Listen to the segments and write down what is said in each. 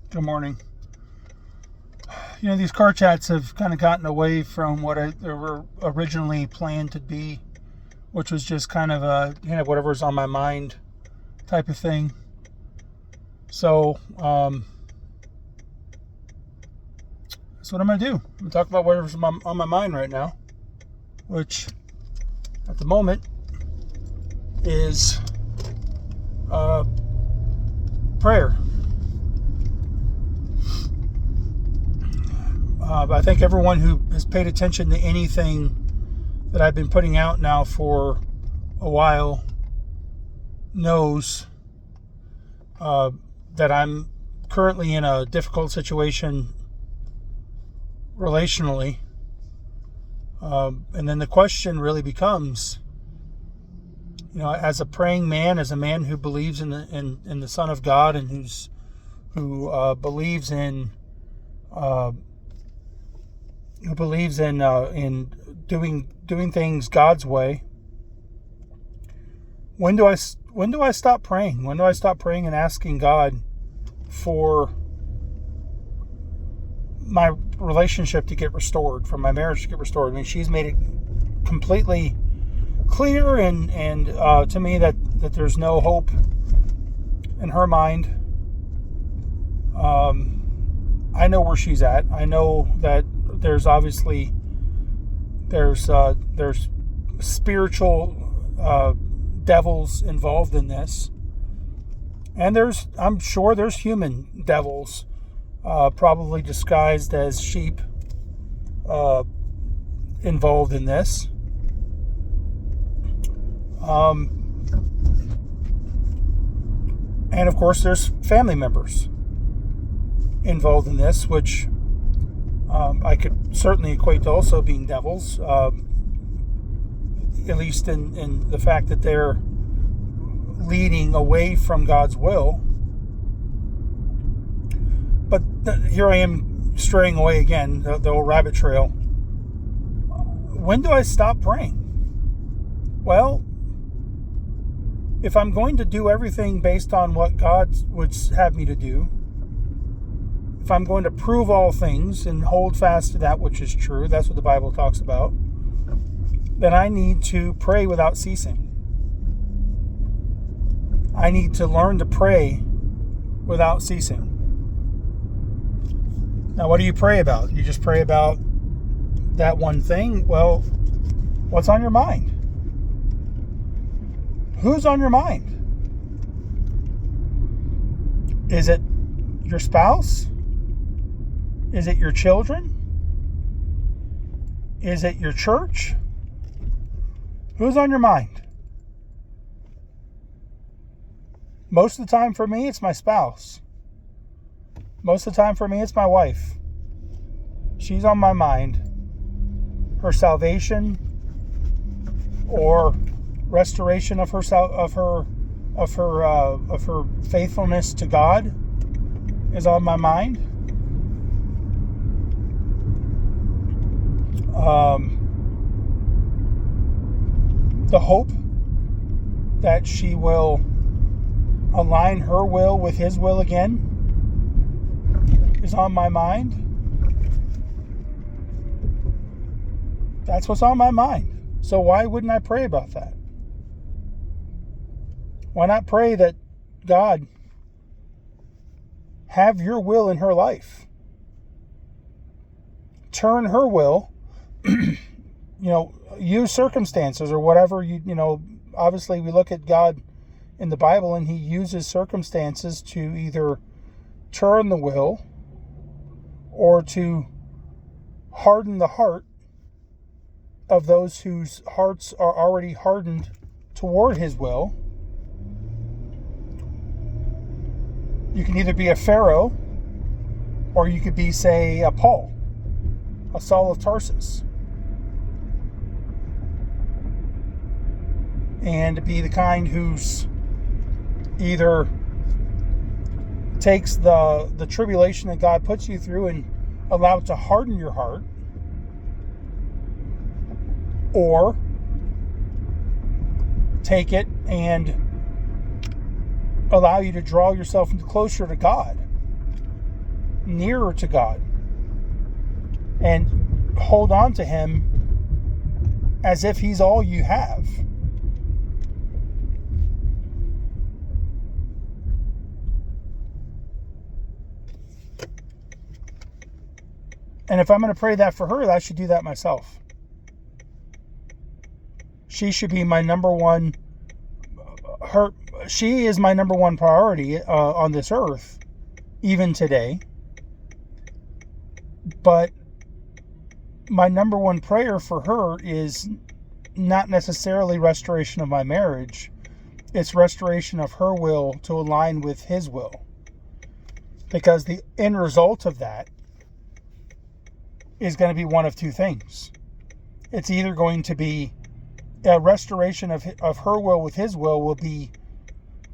Good morning. These car chats have kind of gotten away from what they were originally planned to be, which was just kind of whatever's on my mind type of thing. So, that's what I'm going to do. I'm going to talk about whatever's on my mind right now, which at the moment is prayer. I think everyone who has paid attention to anything that I've been putting out now for a while knows that I'm currently in a difficult situation relationally. And then the question really becomes, as a praying man, as a man who believes in the Son of God and who believes in doing things God's way. When do I stop praying? When do I stop praying and asking God for my relationship to get restored, for my marriage to get restored? I mean, she's made it completely clear and to me that there's no hope in her mind. I know where she's at. I know that there's spiritual devils involved in this, and I'm sure there's human devils, probably disguised as sheep, involved in this. And of course there's family members involved in this, which I could certainly equate to also being devils, at least in the fact that they're leading away from God's will. But here I am straying away again, the old rabbit trail. When do I stop praying? Well, if I'm going to do everything based on what God would have me to do, if I'm going to prove all things and hold fast to that which is true, that's what the Bible talks about, then I need to pray without ceasing. I need to learn to pray without ceasing. Now, what do you pray about? You just pray about that one thing? Well, what's on your mind? Who's on your mind? Is it your spouse? Is it your children? Is it your church? Who's on your mind? Most of the time for me, it's my spouse. Most of the time for me, it's my wife. She's on my mind. Her salvation or restoration of her faithfulness to God is on my mind. The hope that she will align her will with His will again is on my mind. That's what's on my mind. So why wouldn't I pray about that? Why not pray that God have your will in her life? Turn her will, use circumstances or whatever, obviously we look at God in the Bible and He uses circumstances to either turn the will or to harden the heart of those whose hearts are already hardened toward His will. You can either be a Pharaoh or you could be, say, a Paul, a Saul of Tarsus, and be the kind who's either takes the tribulation that God puts you through and allow it to harden your heart, or take it and allow you to draw yourself closer to God. nearer to God and hold on to Him as if He's all you have. And if I'm going to pray that for her, I should do that myself. She should be my number one. She is my number one priority on this earth, even today. But my number one prayer for her is not necessarily restoration of my marriage. It's restoration of her will to align with His will. Because the end result of that is going to be one of two things. It's either going to be a restoration of her will with His will be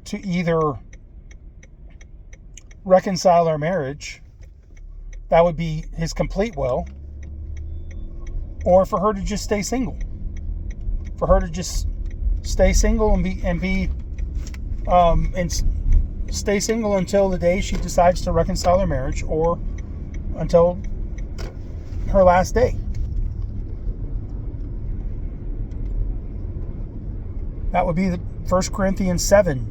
to either reconcile our marriage, that would be His complete will, or for her to just stay single. For her to just stay single and stay single until the day she decides to reconcile her marriage, or until her last day. That would be the 1 Corinthians 7.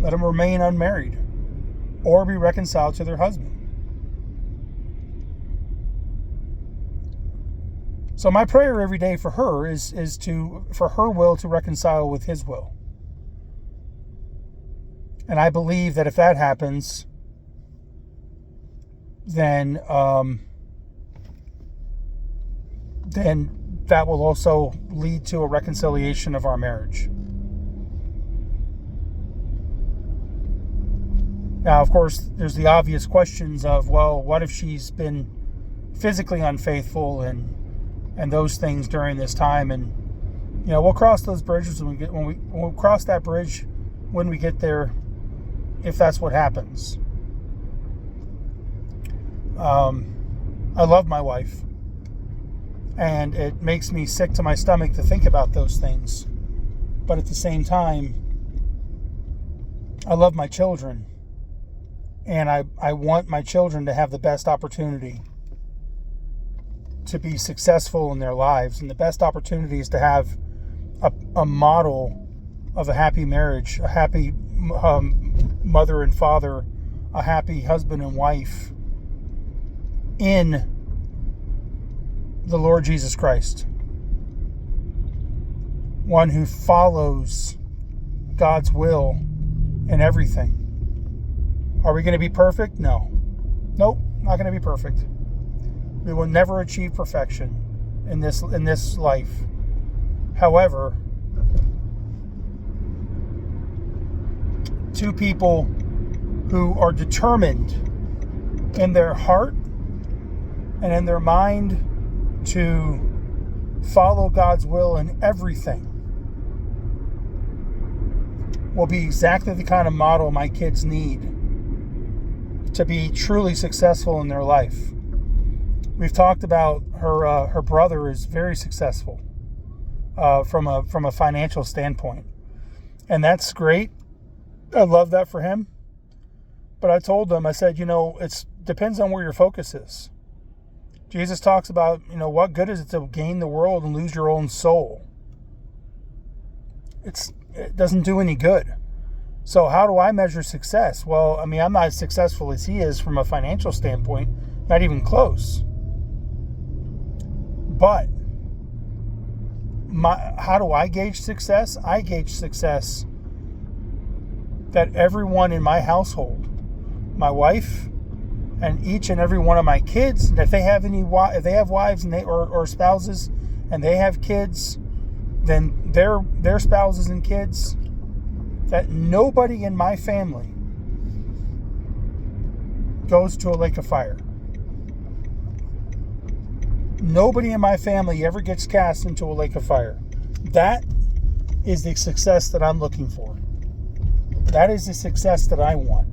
Let them remain unmarried or be reconciled to their husband. So my prayer every day for her is for her will to reconcile with His will. And I believe that if that happens, then that will also lead to a reconciliation of our marriage. Now, of course, there's the obvious questions of, well, what if she's been physically unfaithful and those things during this time? And we'll cross those bridges we'll cross that bridge when we get there, if that's what happens. I love my wife, and it makes me sick to my stomach to think about those things. But at the same time, I love my children, and I want my children to have the best opportunity to be successful in their lives. And the best opportunity is to have a model of a happy marriage, a happy mother and father, a happy husband and wife in the Lord Jesus Christ. One who follows God's will in everything. Are we going to be perfect? No. Nope, not going to be perfect. We will never achieve perfection in this life. However, two people who are determined in their heart and in their mind to follow God's will in everything will be exactly the kind of model my kids need to be truly successful in their life. We've talked about her brother is very successful from a financial standpoint, and that's great. I love that for him. But I told them, I said, it depends on where your focus is. Jesus talks about, what good is it to gain the world and lose your own soul? It doesn't do any good. So how do I measure success? Well, I'm not as successful as he is from a financial standpoint, not even close. But how do I gauge success? I gauge success that everyone in my household, my wife, and each and every one of my kids, if they have wives and or spouses, and they have kids, then their spouses and kids, that nobody in my family goes to a lake of fire. Nobody in my family ever gets cast into a lake of fire. That is the success that I'm looking for. That is the success that I want.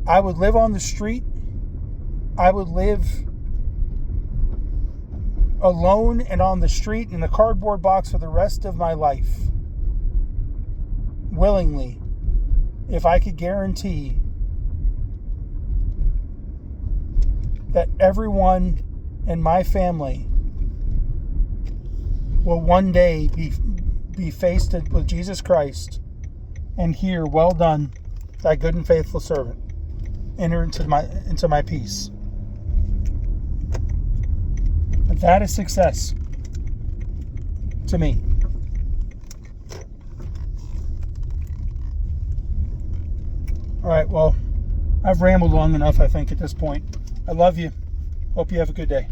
I would live on the street. I would live alone and on the street in a cardboard box for the rest of my life. Willingly. if I could guarantee that everyone in my family will one day be faced with Jesus Christ and hear, "Well done, thy good and faithful servant. Enter into my peace." That is success to me. All right, well, I've rambled long enough, I think, at this point. I love you. Hope you have a good day.